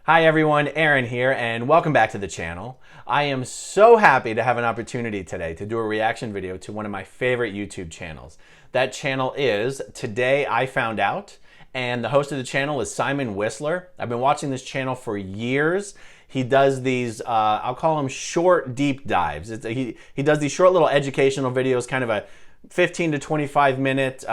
Hi everyone, Aaron here, and welcome back to the channel. I am so happy to have an opportunity today to do a reaction video to one of my favorite YouTube channels. That channel is Today I Found Out, and the host of the channel is Simon Whistler. I've been watching this channel for years. He does these, I'll call them short deep dives. He does these short little educational videos, kind of a 15 to 25 minute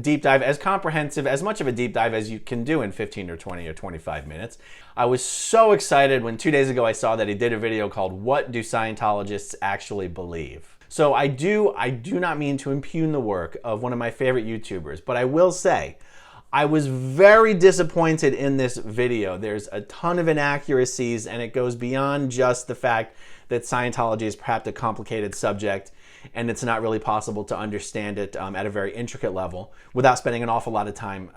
deep dive, as comprehensive, as much of a deep dive as you can do in 15 or 20 or 25 minutes. I was so excited when 2 days ago I saw that he did a video called What Do Scientologists Actually Believe? So I do not mean to impugn the work of one of my favorite YouTubers, but I will say I was very disappointed in this video. There's a ton of inaccuracies, and it goes beyond just the fact that Scientology is perhaps a complicated subject and it's not really possible to understand it at a very intricate level without spending an awful lot of time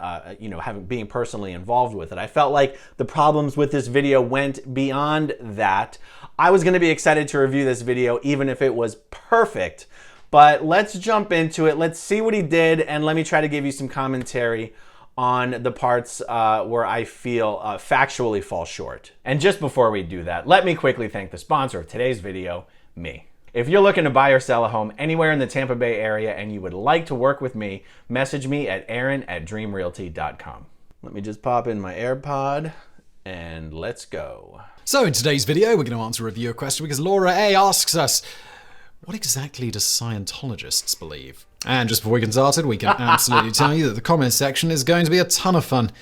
being personally involved with it. I felt like the problems with this video went beyond that. I was going to be excited to review this video even if it was perfect, but let's jump into it. Let's see what he did, and let me try to give you some commentary on the parts where I feel factually fall short. And just before we do that, let me quickly thank the sponsor of today's video, me. If you're looking to buy or sell a home anywhere in the Tampa Bay area and you would like to work with me, message me at aaron@dreamrealty.com. Let me just pop in my AirPod and let's go. So in today's video, we're going to answer a reviewer question because Laura A asks us, what exactly do Scientologists believe? And just before we get started, we can absolutely tell you that the comment section is going to be a ton of fun.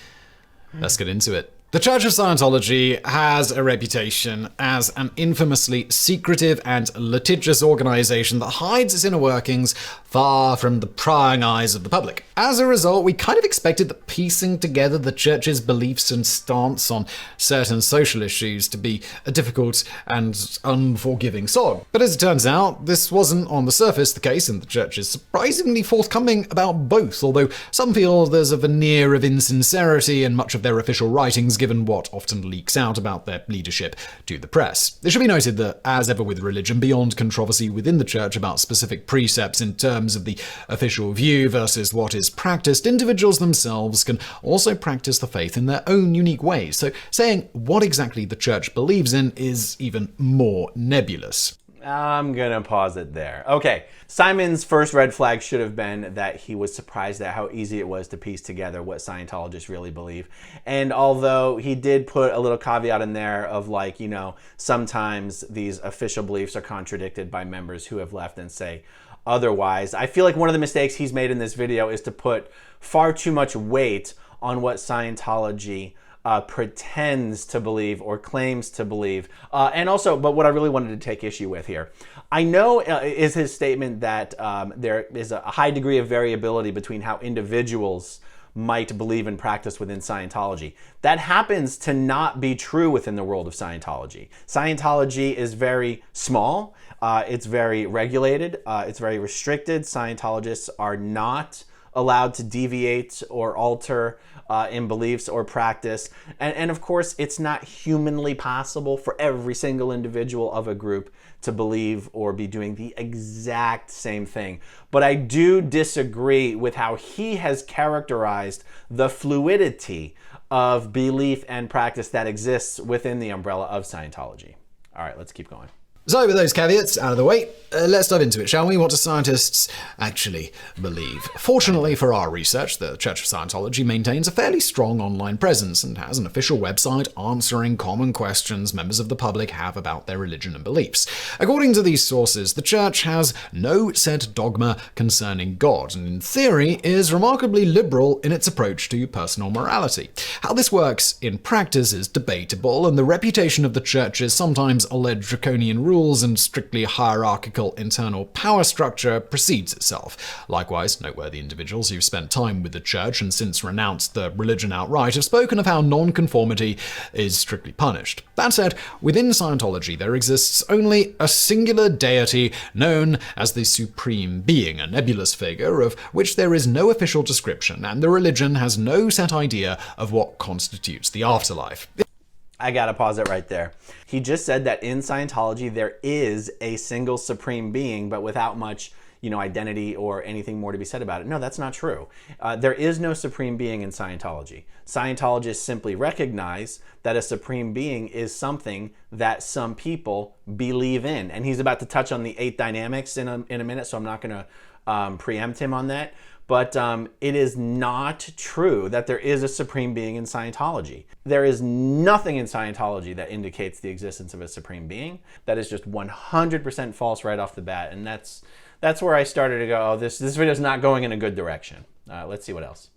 Let's get into it. The Church of Scientology has a reputation as an infamously secretive and litigious organization that hides its inner workings far from the prying eyes of the public. As a result, we kind of expected that piecing together the church's beliefs and stance on certain social issues to be a difficult and unforgiving slog. But as it turns out, this wasn't on the surface the case, and the church is surprisingly forthcoming about both, although some feel there's a veneer of insincerity in much of their official writings given what often leaks out about their leadership to the press. It should be noted that, as ever with religion, beyond controversy within the church about specific precepts in terms of the official view versus what is practiced, individuals themselves can also practice the faith in their own unique ways. So saying what exactly the church believes in is even more nebulous. I'm gonna pause it there. Okay, Simon's first red flag should have been that he was surprised at how easy it was to piece together what Scientologists really believe. And although he did put a little caveat in there of like, sometimes these official beliefs are contradicted by members who have left and say otherwise, I feel like one of the mistakes he's made in this video is to put far too much weight on what Scientology pretends to believe or claims to believe. But what I really wanted to take issue with here, I know is his statement that there is a high degree of variability between how individuals might believe and practice within Scientology. That happens to not be true within the world of Scientology. Scientology is very small, it's very regulated, it's very restricted. Scientologists are not allowed to deviate or alter in beliefs or practice. And of course, it's not humanly possible for every single individual of a group to believe or be doing the exact same thing. But I do disagree with how he has characterized the fluidity of belief and practice that exists within the umbrella of Scientology. All right, let's keep going. So with those caveats out of the way, let's dive into it, shall we? What do scientists actually believe? Fortunately for our research, the Church of Scientology maintains a fairly strong online presence and has an official website answering common questions members of the public have about their religion and beliefs. According to these sources, the Church has no set dogma concerning God, and in theory is remarkably liberal in its approach to personal morality. How this works in practice is debatable, and the reputation of the Church's sometimes alleged draconian rules and strictly hierarchical internal power structure precedes itself. Likewise, noteworthy individuals who've spent time with the church and since renounced the religion outright have spoken of how non-conformity is strictly punished. That said, within Scientology there exists only a singular deity known as the Supreme Being, a nebulous figure of which there is no official description, and the religion has no set idea of what constitutes the afterlife. I gotta pause it right there. He just said that in Scientology there is a single supreme being, but without much identity or anything more to be said about it. No, that's not true. There is no supreme being in Scientology. Scientologists simply recognize that a supreme being is something that some people believe in. And he's about to touch on the 8 dynamics in a minute, so I'm not going to preempt him on that. But it is not true that there is a supreme being in Scientology. There is nothing in Scientology that indicates the existence of a supreme being. That is just 100% false right off the bat. And that's where I started to go, oh, this video is not going in a good direction. Let's see what else.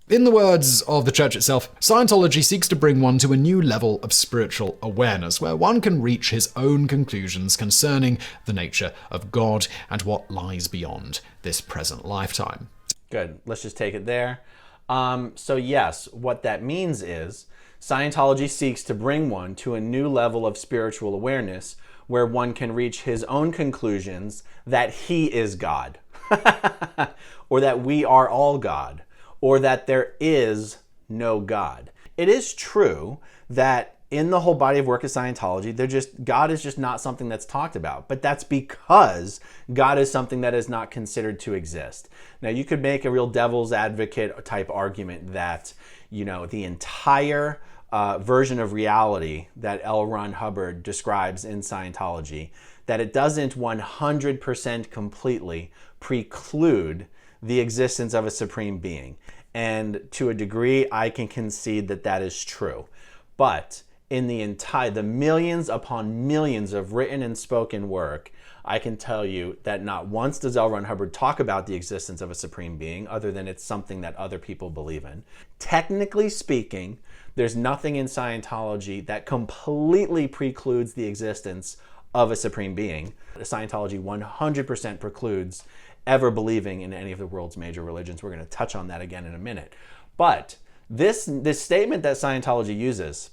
In the words of the church itself, Scientology seeks to bring one to a new level of spiritual awareness, where one can reach his own conclusions concerning the nature of God and what lies beyond this present lifetime. Good. Let's just take it there. So yes, what that means is Scientology seeks to bring one to a new level of spiritual awareness where one can reach his own conclusions that he is God, or that we are all God, or that there is no God. It is true that in the whole body of work of Scientology, God is just not something that's talked about. But that's because God is something that is not considered to exist. Now, you could make a real devil's advocate type argument that, the entire version of reality that L. Ron Hubbard describes in Scientology, that it doesn't 100% completely preclude the existence of a supreme being. And to a degree, I can concede that that is true. But in the millions upon millions of written and spoken work, I can tell you that not once does L. Ron Hubbard talk about the existence of a supreme being, other than it's something that other people believe in. Technically speaking, there's nothing in Scientology that completely precludes the existence of a supreme being. Scientology 100% precludes ever believing in any of the world's major religions. We're going to touch on that again in a minute. But this statement that Scientology uses,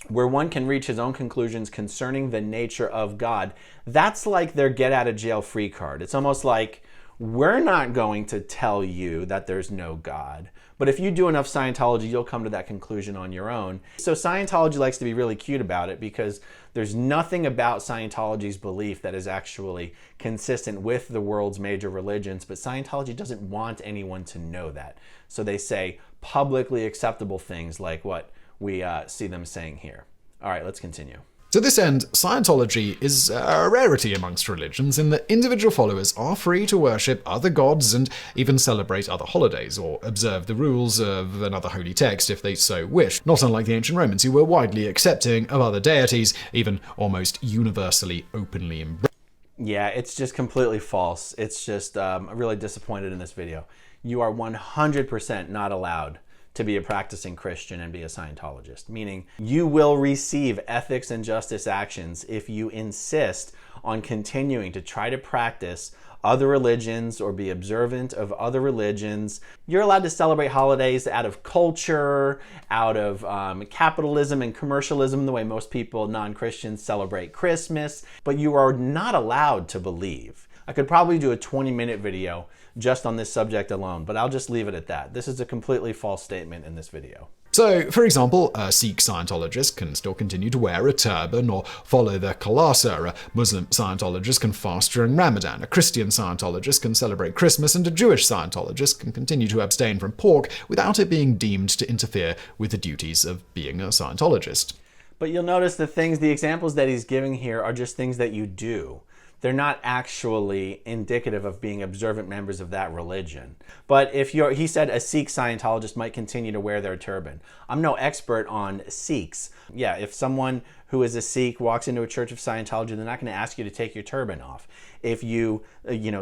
where one can reach his own conclusions concerning the nature of God, that's like their get out of jail free card. It's almost like, we're not going to tell you that there's no God, but if you do enough Scientology, you'll come to that conclusion on your own. So Scientology likes to be really cute about it, because there's nothing about Scientology's belief that is actually consistent with the world's major religions, but Scientology doesn't want anyone to know that. So they say publicly acceptable things like what we see them saying here. All right, let's continue. To this end, Scientology is a rarity amongst religions in that individual followers are free to worship other gods and even celebrate other holidays or observe the rules of another holy text if they so wish, not unlike the ancient Romans, who were widely accepting of other deities, even almost universally openly embraced. Yeah, it's just completely false. It's just, I'm really disappointed in this video. You are 100% not allowed to be a practicing Christian and be a Scientologist, meaning you will receive ethics and justice actions if you insist on continuing to try to practice other religions or be observant of other religions. You're allowed to celebrate holidays out of culture, out of capitalism and commercialism, the way most people, non-Christians, celebrate Christmas, but you are not allowed to believe. I could probably do a 20-minute video just on this subject alone, but I'll just leave it at that. This is a completely false statement in this video. So, for example, a Sikh Scientologist can still continue to wear a turban or follow the Khalasa. A Muslim Scientologist can fast during Ramadan. A Christian Scientologist can celebrate Christmas, and a Jewish Scientologist can continue to abstain from pork without it being deemed to interfere with the duties of being a Scientologist. But you'll notice the examples that he's giving here are just things that you do. They're not actually indicative of being observant members of that religion. But he said a Sikh Scientologist might continue to wear their turban. I'm no expert on Sikhs. Yeah, if someone who is a Sikh walks into a church of Scientology, they're not going to ask you to take your turban off. If you,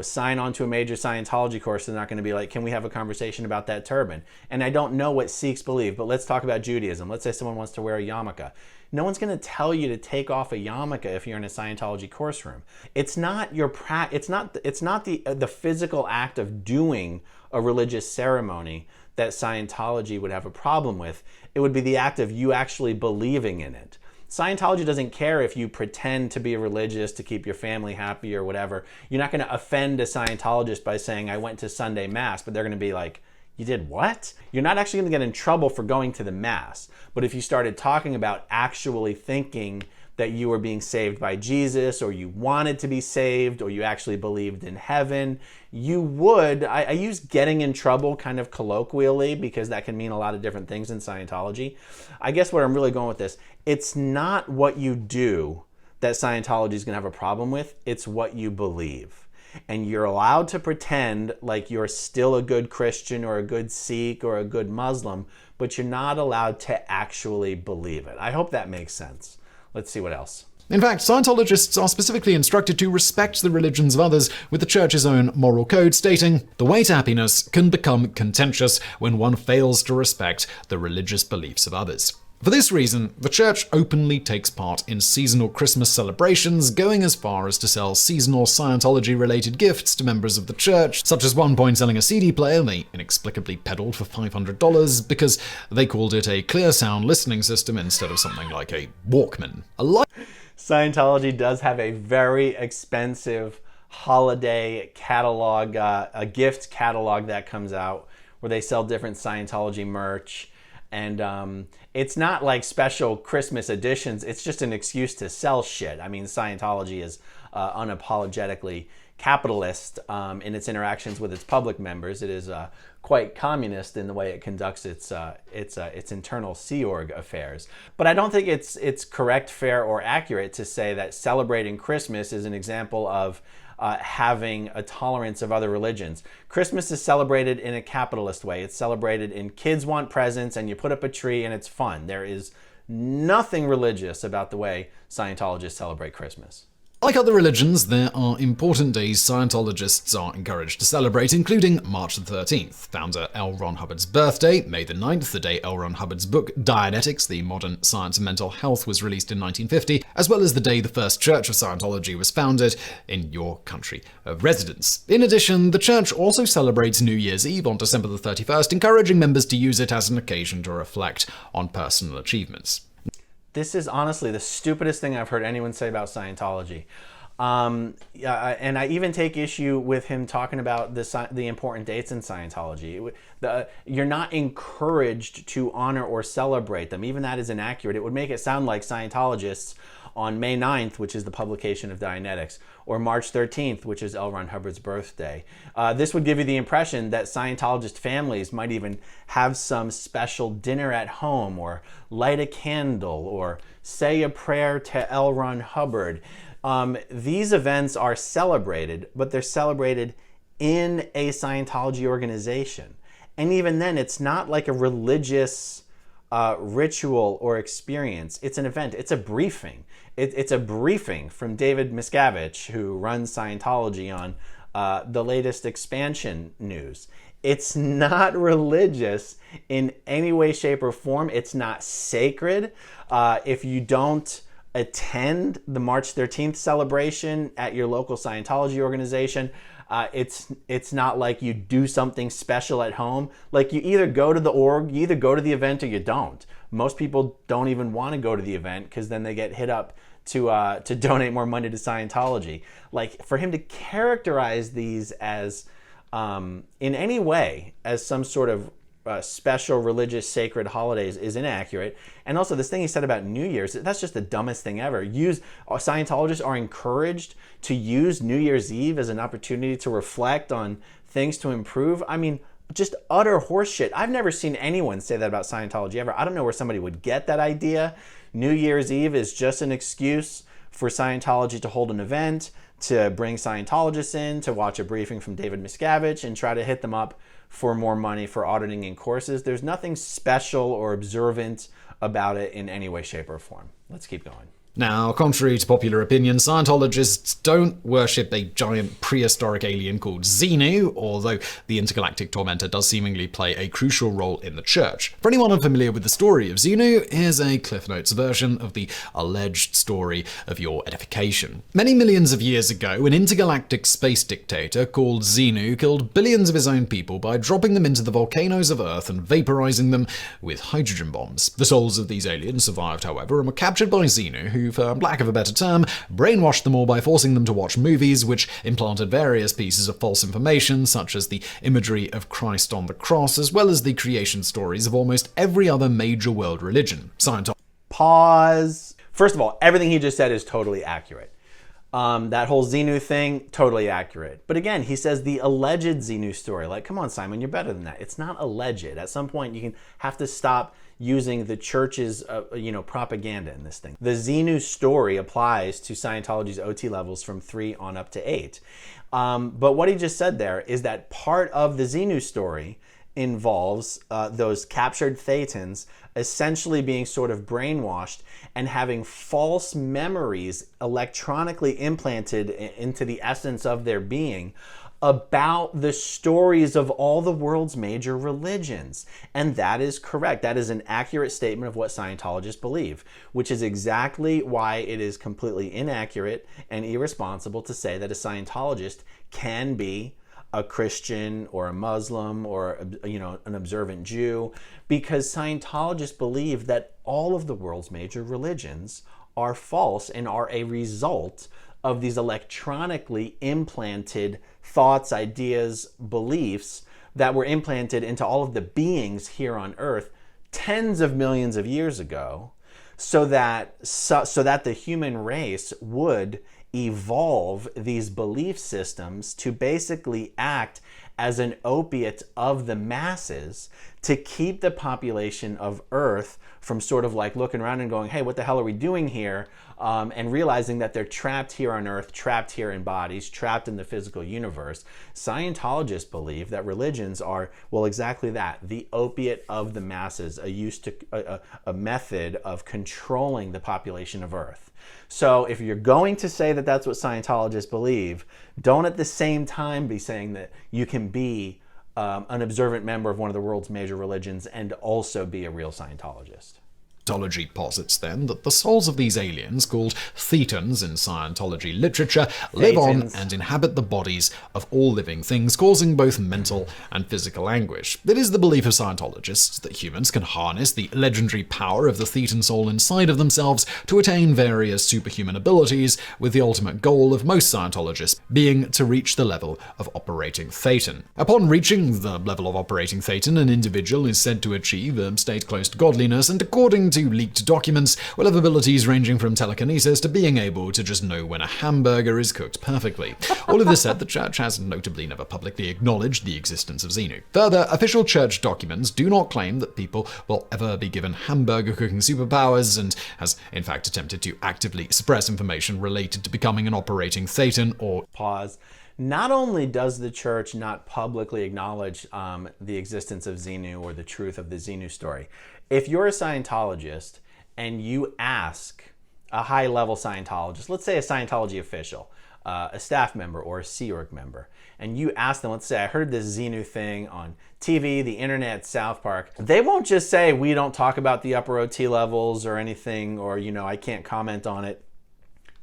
sign on to a major Scientology course, they're not going to be like, can we have a conversation about that turban? And I don't know what Sikhs believe, but let's talk about Judaism. Let's say someone wants to wear a yarmulke. No one's going to tell you to take off a yarmulke if you're in a Scientology course room. It's not the physical act of doing a religious ceremony that Scientology would have a problem with. It would be the act of you actually believing in it. Scientology doesn't care if you pretend to be religious to keep your family happy or whatever. You're not going to offend a Scientologist by saying, I went to Sunday Mass, but they're going to be like, you did what? You're not actually going to get in trouble for going to the Mass. But if you started talking about actually thinking that you were being saved by Jesus, or you wanted to be saved, or you actually believed in heaven, you would, I use getting in trouble kind of colloquially because that can mean a lot of different things in Scientology. I guess where I'm really going with this, it's not what you do that Scientology is going to have a problem with, it's what you believe. And you're allowed to pretend like you're still a good Christian or a good Sikh or a good Muslim, but you're not allowed to actually believe it. I hope that makes sense. Let's see what else. In fact, Scientologists are specifically instructed to respect the religions of others, with the church's own moral code stating, "The way to happiness can become contentious when one fails to respect the religious beliefs of others." For this reason, the church openly takes part in seasonal Christmas celebrations, going as far as to sell seasonal Scientology-related gifts to members of the church, such as one point selling a CD player they inexplicably peddled for $500 because they called it a clear sound listening system instead of something like a Walkman. Scientology does have a very expensive holiday catalog, a gift catalog that comes out where they sell different Scientology merch. And it's not like special Christmas editions. It's just an excuse to sell shit. I mean, Scientology is unapologetically capitalist in its interactions with its public members. It is quite communist in the way it conducts its internal Sea Org affairs. But I don't think it's correct, fair, or accurate to say that celebrating Christmas is an example of having a tolerance of other religions. Christmas is celebrated in a capitalist way. It's celebrated in kids want presents and you put up a tree and it's fun. There is nothing religious about the way Scientologists celebrate Christmas. Like other religions, there are important days Scientologists are encouraged to celebrate, including March the 13th, founder L. Ron Hubbard's birthday, May the 9th, the day L. Ron Hubbard's book Dianetics, The Modern Science of Mental Health was released in 1950, as well as the day the first Church of Scientology was founded in your country of residence. In addition, the church also celebrates New Year's Eve on December the 31st, encouraging members to use it as an occasion to reflect on personal achievements. This is honestly the stupidest thing I've heard anyone say about Scientology. And I even take issue with him talking about the important dates in Scientology. You're not encouraged to honor or celebrate them. Even that is inaccurate. It would make it sound like Scientologists on May 9th, which is the publication of Dianetics, or March 13th, which is L. Ron Hubbard's birthday. This would give you the impression that Scientologist families might even have some special dinner at home, or light a candle, or say a prayer to L. Ron Hubbard. These events are celebrated, but they're celebrated in a Scientology organization. And even then, it's not like a religious ritual or experience. It's an event. It's a briefing. It's a briefing from David Miscavige, who runs Scientology, on the latest expansion news. It's not religious in any way, shape, or form. It's not sacred. If you don't attend the March 13th celebration at your local Scientology organization, it's not like you do something special at home. Like, you either go to the org, you either go to the event, or you don't. Most people don't even want to go to the event because then they get hit up to donate more money to Scientology. Like, for him to characterize these as in any way as some sort of special religious sacred holidays is inaccurate. And also, this thing he said about New Year's, that's just the dumbest thing ever. Scientologists are encouraged to use New Year's Eve as an opportunity to reflect on things to improve. I mean, just utter horseshit. I've never seen anyone say that about Scientology ever. I don't know where somebody would get that idea. New Year's Eve is just an excuse for Scientology to hold an event, to bring Scientologists in, to watch a briefing from David Miscavige, and try to hit them up for more money for auditing and courses. There's nothing special or observant about it in any way, shape, or form. Let's keep going. Now, contrary to popular opinion, Scientologists don't worship a giant prehistoric alien called Xenu, although the intergalactic tormentor does seemingly play a crucial role in the church. For anyone unfamiliar with the story of Xenu, here's a Cliff Notes version of the alleged story of your edification. Many millions of years ago, an intergalactic space dictator called Xenu killed billions of his own people by dropping them into the volcanoes of Earth and vaporizing them with hydrogen bombs. The souls of these aliens survived, however, and were captured by Xenu, who, for lack of a better term, brainwashed them all by forcing them to watch movies which implanted various pieces of false information, such as the imagery of Christ on the cross, as well as the creation stories of almost every other major world religion. Scientology. Pause. First of all, everything he just said is totally accurate. That whole Xenu thing, totally accurate. But again, he says the alleged Xenu story. Like, come on, Simon, you're better than that. It's not alleged. At some point, you have to stop using the church's propaganda in this thing. The Xenu story applies to Scientology's OT levels from 3 on up to 8. But what he just said there is that part of the Xenu story involves those captured thetans essentially being sort of brainwashed and having false memories electronically implanted into the essence of their being about the stories of all the world's major religions. And that is correct. That is an accurate statement of what Scientologists believe, which is exactly why it is completely inaccurate and irresponsible to say that a Scientologist can be a Christian or a Muslim or an observant Jew, because Scientologists believe that all of the world's major religions are false and are a result of these electronically implanted thoughts, ideas, beliefs that were implanted into all of the beings here on Earth tens of millions of years ago, so that the human race would evolve these belief systems to basically act as an opiate of the masses to keep the population of Earth from sort of like looking around and going, hey, what the hell are we doing here? And realizing that they're trapped here on Earth, trapped here in bodies, trapped in the physical universe. Scientologists believe that religions are, well, exactly that, the opiate of the masses, a method of controlling the population of Earth. So if you're going to say that that's what Scientologists believe, don't at the same time be saying that you can be an observant member of one of the world's major religions and also be a real Scientologist. Scientology posits then that the souls of these aliens, called thetans in Scientology literature, live on and inhabit the bodies of all living things, causing both mental and physical anguish. It is the belief of Scientologists that humans can harness the legendary power of the thetan soul inside of themselves to attain various superhuman abilities, with the ultimate goal of most Scientologists being to reach the level of operating thetan. Upon reaching the level of operating thetan, an individual is said to achieve a state close to godliness, and according to leaked documents, will have abilities ranging from telekinesis to being able to just know when a hamburger is cooked perfectly. All of this said, the church has notably never publicly acknowledged the existence of Xenu. Further, official church documents do not claim that people will ever be given hamburger cooking superpowers, and has in fact attempted to actively suppress information related to becoming an operating thetan or... Pause. Not only does the church not publicly acknowledge the existence of Xenu or the truth of the Xenu story, if you're a Scientologist and you ask a high-level Scientologist, let's say a Scientology official, a staff member or a Sea Org member, and you ask them, let's say, I heard this Xenu thing on TV, the internet, South Park, they won't just say, we don't talk about the upper OT levels or anything, or, I can't comment on it.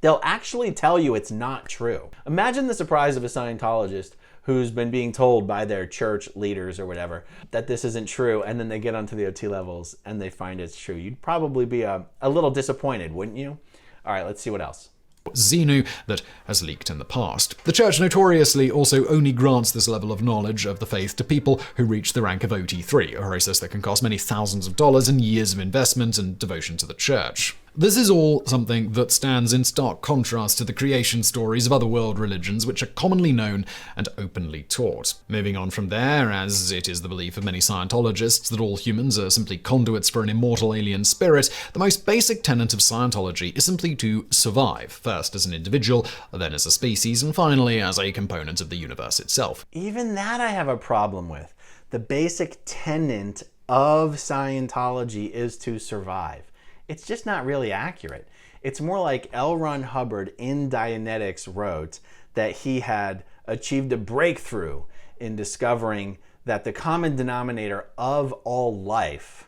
They'll actually tell you it's not true. Imagine the surprise of a Scientologist who's been being told by their church leaders or whatever that this isn't true, and then they get onto the OT levels and they find it's true. You'd probably be a little disappointed, wouldn't you? All right, let's see what else. Xenu that has leaked in the past. The church notoriously also only grants this level of knowledge of the faith to people who reach the rank of OT3, a process that can cost many thousands of dollars and years of investment and devotion to the church. This is all something that stands in stark contrast to the creation stories of other world religions, which are commonly known and openly taught. Moving on from there, as it is the belief of many Scientologists that all humans are simply conduits for an immortal alien spirit, the most basic tenet of Scientology is simply to survive, first as an individual, then as a species, and finally as a component of the universe itself. Even that I have a problem with. The basic tenet of Scientology is to survive. It's just not really accurate. It's more like L. Ron Hubbard in Dianetics wrote that he had achieved a breakthrough in discovering that the common denominator of all life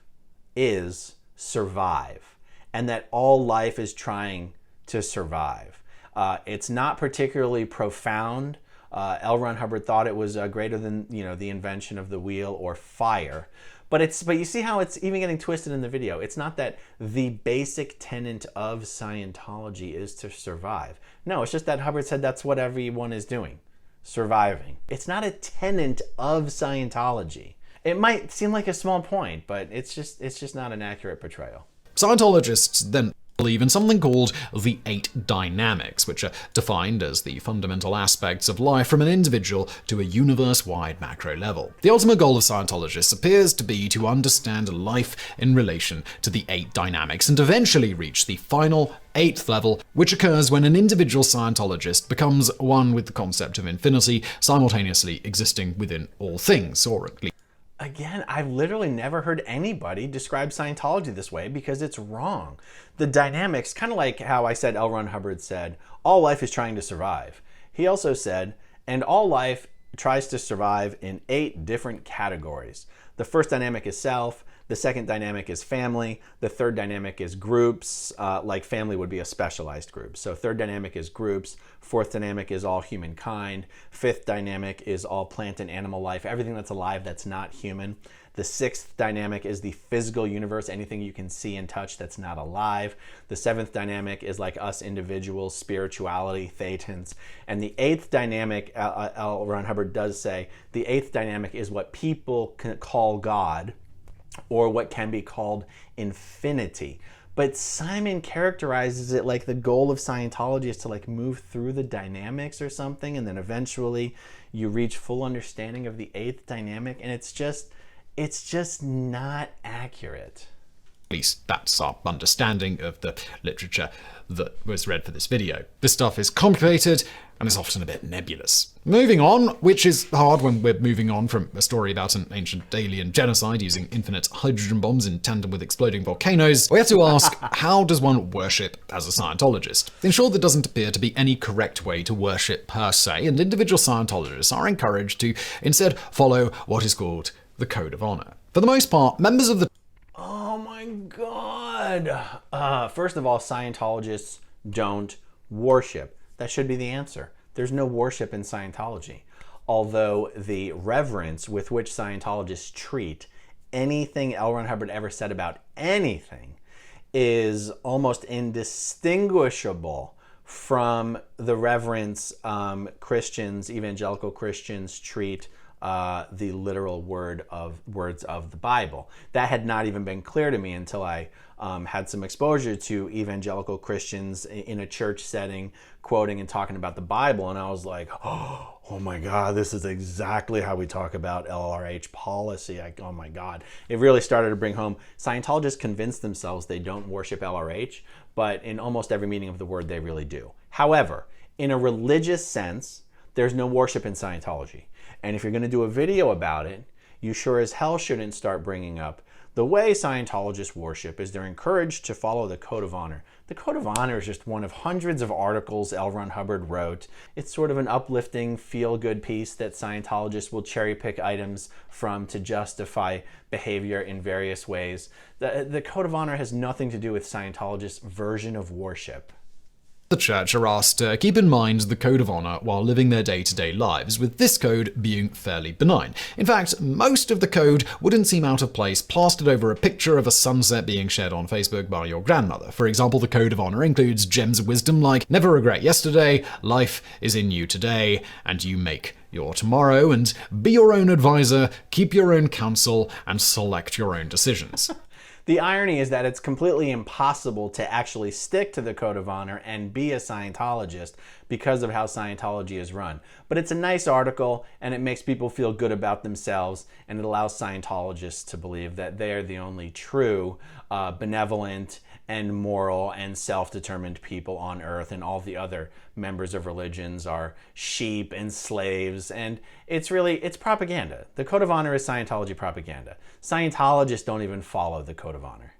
is survive, and that all life is trying to survive. It's not particularly profound. L. Ron Hubbard thought it was greater than the invention of the wheel or fire. But you see how it's even getting twisted in the video. It's not that the basic tenet of Scientology is to survive. No, it's just that Hubbard said that's what everyone is doing, surviving. It's not a tenet of Scientology. It might seem like a small point, but it's just not an accurate portrayal. Scientologists then believe in something called the 8 dynamics, which are defined as the fundamental aspects of life from an individual to a universe-wide macro level. The ultimate goal of Scientologists appears to be to understand life in relation to the 8 dynamics and eventually reach the final 8th level, which occurs when an individual Scientologist becomes one with the concept of infinity, simultaneously existing within all things, or at least. Again, I've literally never heard anybody describe Scientology this way because it's wrong. The dynamics, kind of like how I said L. Ron Hubbard said, all life is trying to survive. He also said, and all life tries to survive in 8 different categories. The first dynamic is self. The second dynamic is family. The third dynamic is groups, like family would be a specialized group. So third dynamic is groups. Fourth dynamic is all humankind. Fifth dynamic is all plant and animal life, everything that's alive that's not human. The sixth dynamic is the physical universe, anything you can see and touch that's not alive. The seventh dynamic is like us individuals, spirituality, thetans. And the eighth dynamic, L. Ron Hubbard does say, the eighth dynamic is what people can call God, or what can be called infinity. But Simon characterizes it like the goal of Scientology is to like move through the dynamics or something, and then eventually you reach full understanding of the 8th dynamic, and it's just not accurate. At least that's our understanding of the literature that was read for this video. This stuff is complicated and is often a bit nebulous. Moving on, which is hard when we're moving on from a story about an ancient alien genocide using infinite hydrogen bombs in tandem with exploding volcanoes, we have to ask, how does one worship as a Scientologist? In short, there doesn't appear to be any correct way to worship per se, and individual Scientologists are encouraged to instead follow what is called the Code of Honor. For the most part, members of the Oh my God. First of all, Scientologists don't worship. That should be the answer. There's no worship in Scientology. Although the reverence with which Scientologists treat anything L. Ron Hubbard ever said about anything is almost indistinguishable from the reverence Christians, evangelical Christians, treat the literal words of the Bible. That had not even been clear to me until I had some exposure to evangelical Christians in a church setting, quoting and talking about the Bible, and I was like, oh my God, this is exactly how we talk about LRH policy. Oh my God. It really started to bring home. Scientologists convince themselves they don't worship LRH, but in almost every meaning of the word, they really do. However, in a religious sense, there's no worship in Scientology. And if you're going to do a video about it, you sure as hell shouldn't start bringing up the way Scientologists worship is they're encouraged to follow the Code of Honor. The Code of Honor is just one of hundreds of articles L. Ron Hubbard wrote. It's sort of an uplifting, feel-good piece that Scientologists will cherry-pick items from to justify behavior in various ways. The Code of Honor has nothing to do with Scientologists' version of worship. The church are asked to keep in mind the Code of Honor while living their day-to-day lives, with this code being fairly benign. In fact, most of the code wouldn't seem out of place plastered over a picture of a sunset being shared on Facebook by your grandmother. For example, the Code of Honor includes gems of wisdom like never regret yesterday, life is in you today, and you make your tomorrow, and be your own advisor, keep your own counsel, and select your own decisions. The irony is that it's completely impossible to actually stick to the Code of Honor and be a Scientologist because of how Scientology is run. But it's a nice article, and it makes people feel good about themselves, and it allows Scientologists to believe that they are the only true, benevolent, and moral and self-determined people on earth, and all the other members of religions are sheep and slaves, and it's propaganda. The Code of Honor is Scientology propaganda. Scientologists don't even follow the Code of Honor.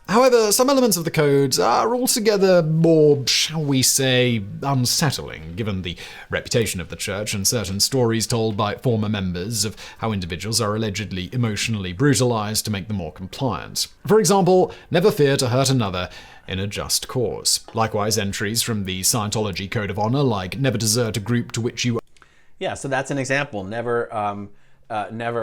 However, some elements of the code are altogether more, shall we say, unsettling, given the reputation of the church and certain stories told by former members of how individuals are allegedly emotionally brutalized to make them more compliant. For example, never fear to hurt another in a just cause. Likewise, entries from the Scientology Code of Honor, like never desert a group to which you... Yeah, so that's an example. Never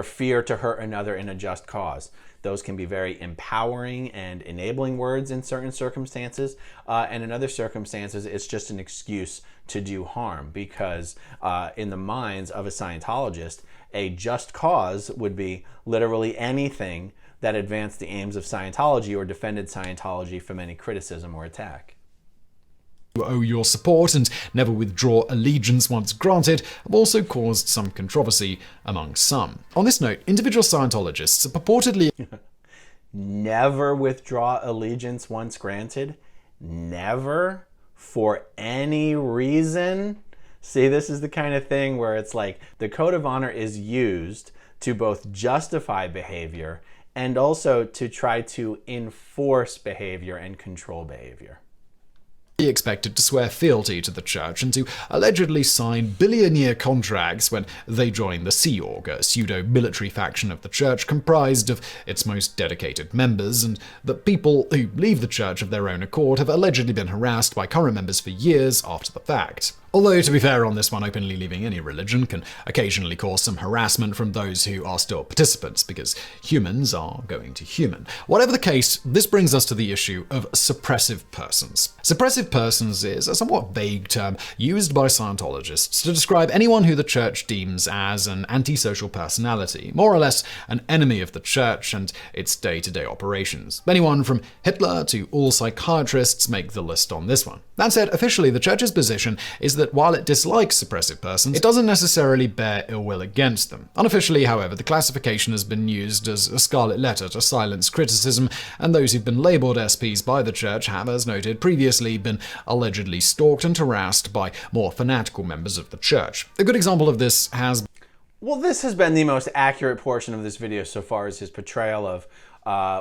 fear to hurt another in a just cause. Those can be very empowering and enabling words in certain circumstances, and in other circumstances, it's just an excuse to do harm, because in the minds of a Scientologist, a just cause would be literally anything that advanced the aims of Scientology or defended Scientology from any criticism or attack. Owe your support and never withdraw allegiance once granted have also caused some controversy among some. On this note, individual Scientologists are purportedly Never withdraw allegiance once granted? Never? For any reason? See, this is the kind of thing where it's like the code of honor is used to both justify behavior and also to try to enforce behavior and control behavior. expected to swear fealty to the church and to allegedly sign billion-year contracts when they join the Sea Org, a pseudo-military faction of the church comprised of its most dedicated members, and that people who leave the church of their own accord have allegedly been harassed by current members for years after the fact. Although, to be fair on this one, openly leaving any religion can occasionally cause some harassment from those who are still participants, because humans are going to human. Whatever the case, this brings us to the issue of suppressive persons. Suppressive persons is a somewhat vague term used by Scientologists to describe anyone who the church deems as an antisocial personality, more or less an enemy of the church and its day-to-day operations. Anyone from Hitler to all psychiatrists make the list on this one. That said, officially, the church's position is that while it dislikes suppressive persons, it doesn't necessarily bear ill will against them. Unofficially, however, the classification has been used as a scarlet letter to silence criticism, and those who've been labeled SPs by the church have, as noted previously, been allegedly stalked and harassed by more fanatical members of the church. A good example of this has... Well, this has been the most accurate portion of this video so far, is his portrayal of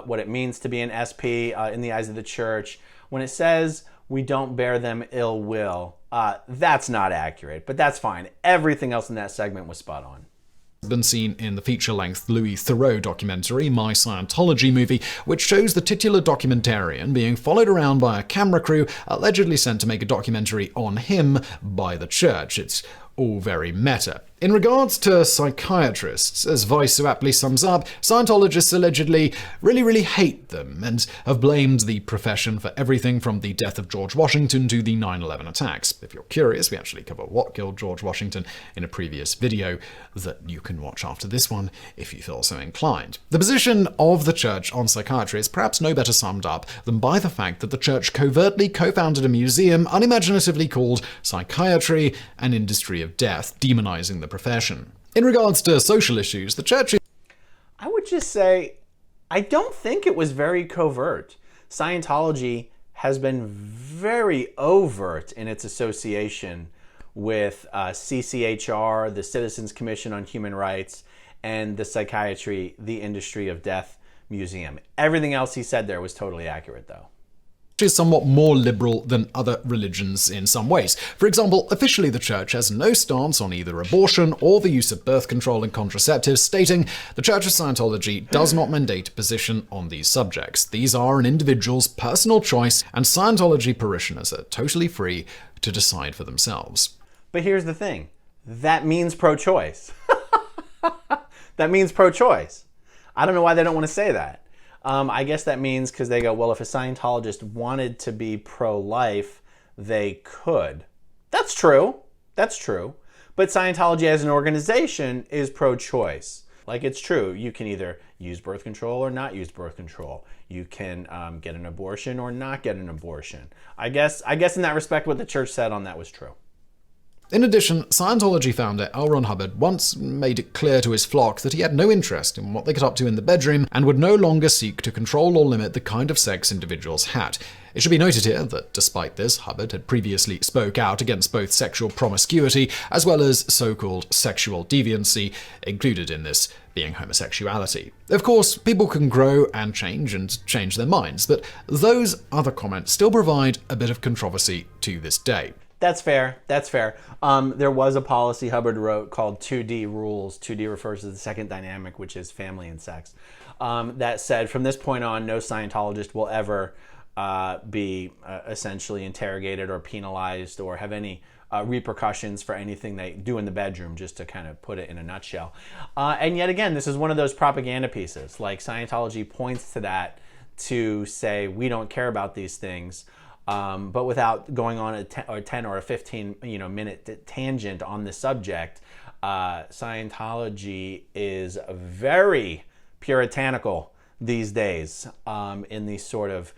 what it means to be an SP in the eyes of the church. When it says we don't bear them ill will, that's not accurate, but that's fine. Everything else in that segment was spot on. Been seen in the feature-length Louis Theroux documentary, My Scientology Movie, which shows the titular documentarian being followed around by a camera crew allegedly sent to make a documentary on him by the church. It's all very meta. In regards to psychiatrists, as Vice so aptly sums up, Scientologists allegedly really hate them and have blamed the profession for everything from the death of George Washington to the 9/11 attacks. If you're curious, we actually cover what killed George Washington in a previous video that you can watch after this one if you feel so inclined. The position of the church on psychiatry is perhaps no better summed up than by the fact that the church covertly co-founded a museum unimaginatively called Psychiatry, an Industry of Death, demonizing the profession. In regards to social issues, the church... I would just say, I don't think it was very covert. Scientology has been very overt in its association with CCHR, the Citizens Commission on Human Rights, and the Psychiatry, the Industry of Death Museum. Everything else he said there was totally accurate, though. Is somewhat more liberal than other religions in some ways. For example, officially the church has no stance on either abortion or the use of birth control and contraceptives, stating the Church of Scientology does not mandate a position on these subjects. These are an individual's personal choice, and Scientology parishioners are totally free to decide for themselves. But here's the thing. That means pro-choice. That means pro-choice. I don't know why they don't want to say that. I guess that means because they go, well, if a Scientologist wanted to be pro-life, they could. That's true. That's true. But Scientology as an organization is pro-choice. Like, it's true. You can either use birth control or not use birth control. You can get an abortion or not get an abortion. I guess in that respect, what the church said on that was true. In addition, Scientology founder L. Ron Hubbard once made it clear to his flock that he had no interest in what they got up to in the bedroom and would no longer seek to control or limit the kind of sex individuals had. It should be noted here that despite this, Hubbard had previously spoke out against both sexual promiscuity as well as so-called sexual deviancy, included in this being homosexuality. Of course, people can grow and change their minds, but those other comments still provide a bit of controversy to this day. That's fair. That's fair. There was a policy Hubbard wrote called 2D rules. 2D refers to the second dynamic, which is family and sex. That said, from this point on, no Scientologist will ever be essentially interrogated or penalized or have any repercussions for anything they do in the bedroom, just to kind of put it in a nutshell. And yet again, this is one of those propaganda pieces. Like, Scientology points to that to say, we don't care about these things. But without going on a 10 or a 15 minute tangent on the subject, Scientology is very puritanical these days in these sort of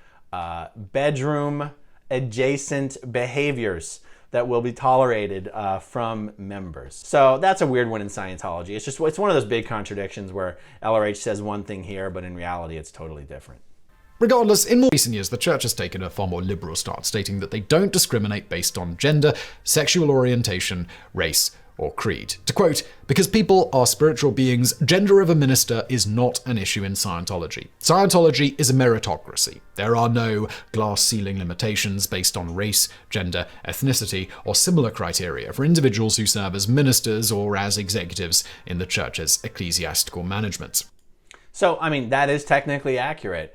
bedroom adjacent behaviors that will be tolerated from members. So that's a weird one in Scientology. It's one of those big contradictions where LRH says one thing here, but in reality it's totally different. Regardless, in more recent years, the church has taken a far more liberal stance, stating that they don't discriminate based on gender, sexual orientation, race, or creed. To quote, "Because people are spiritual beings, gender of a minister is not an issue in Scientology. Scientology is a meritocracy. There are no glass ceiling limitations based on race, gender, ethnicity, or similar criteria for individuals who serve as ministers or as executives in the church's ecclesiastical management." So, I mean, that is technically accurate.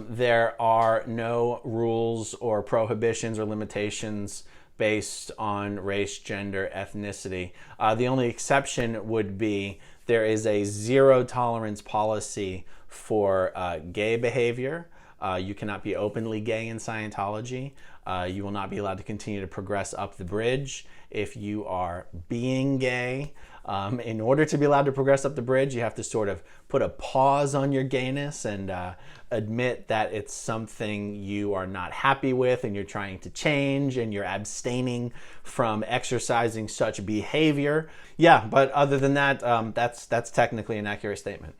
There are no rules or prohibitions or limitations based on race, gender, ethnicity. The only exception would be there is a zero tolerance policy for gay behavior. You cannot be openly gay in Scientology. You will not be allowed to continue to progress up the bridge if you are being gay. In order to be allowed to progress up the bridge, you have to sort of put a pause on your gayness and admit that it's something you are not happy with and you're trying to change and you're abstaining from exercising such behavior. Yeah, but other than that, that's technically an accurate statement.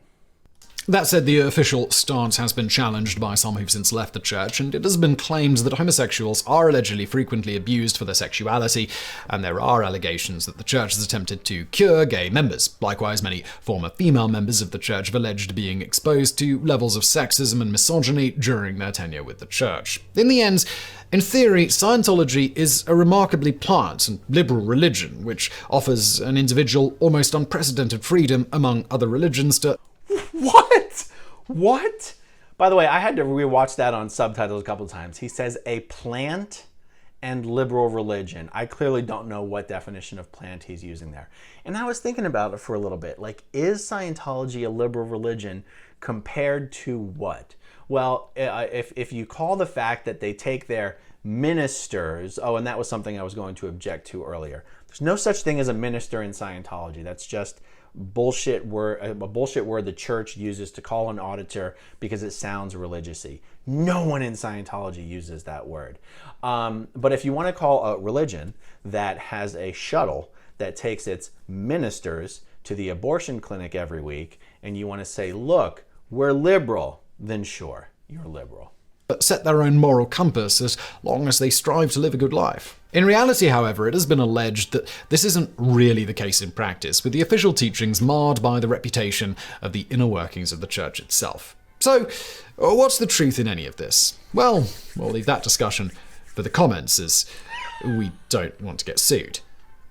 That said, the official stance has been challenged by some who've since left the church, and it has been claimed that homosexuals are allegedly frequently abused for their sexuality, and there are allegations that the church has attempted to cure gay members. Likewise, many former female members of the church have alleged being exposed to levels of sexism and misogyny during their tenure with the church. In the end, in theory, Scientology is a remarkably pliant and liberal religion, which offers an individual almost unprecedented freedom among other religions to... What? By the way, I had to rewatch that on subtitles a couple of times. He says a plant and liberal religion. I clearly don't know what definition of plant he's using there. And I was thinking about it for a little bit. Like, is Scientology a liberal religion compared to what? Well, if you call the fact that they take their ministers, and that was something I was going to object to earlier. There's no such thing as a minister in Scientology. That's just a bullshit word the church uses to call an auditor because it sounds religious-y. No one in Scientology uses that word. But if you want to call a religion that has a shuttle that takes its ministers to the abortion clinic every week, and you want to say, look, we're liberal, then sure, you're liberal. Set their own moral compass as long as they strive to live a good life. In reality, however, it has been alleged that this isn't really the case in practice, with the official teachings marred by the reputation of the inner workings of the church itself. So, what's the truth in any of this? Well, we'll leave that discussion for the comments, as we don't want to get sued.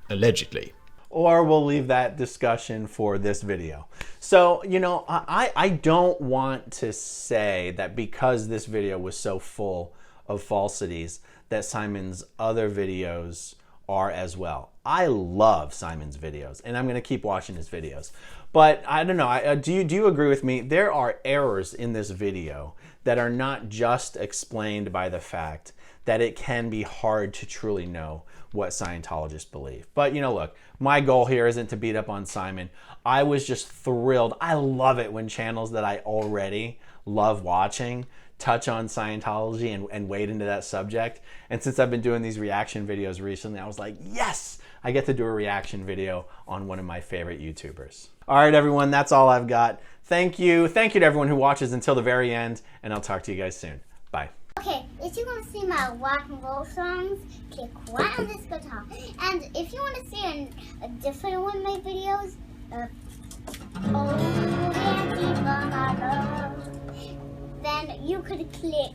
Allegedly. Or we'll leave that discussion for this video. So, you know, I don't want to say that because this video was so full of falsities that Simon's other videos are as well. I love Simon's videos, and I'm going to keep watching his videos. But I don't know, do you agree with me? There are errors in this video that are not just explained by the fact that it can be hard to truly know what Scientologists believe. But, you know, look, my goal here isn't to beat up on Simon. I was just thrilled. I love it when channels that I already love watching touch on Scientology and wade into that subject. And since I've been doing these reaction videos recently, I was like, yes, I get to do a reaction video on one of my favorite YouTubers. All right, everyone, that's all I've got. Thank you. Thank you to everyone who watches until the very end, and I'll talk to you guys soon. Bye. Okay, if you want to see my rock and roll songs, click right on this guitar. And if you want to see a different one of my videos, then you could click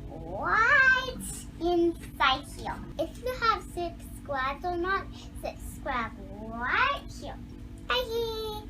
right inside here. If you have subscribed or not, subscribe right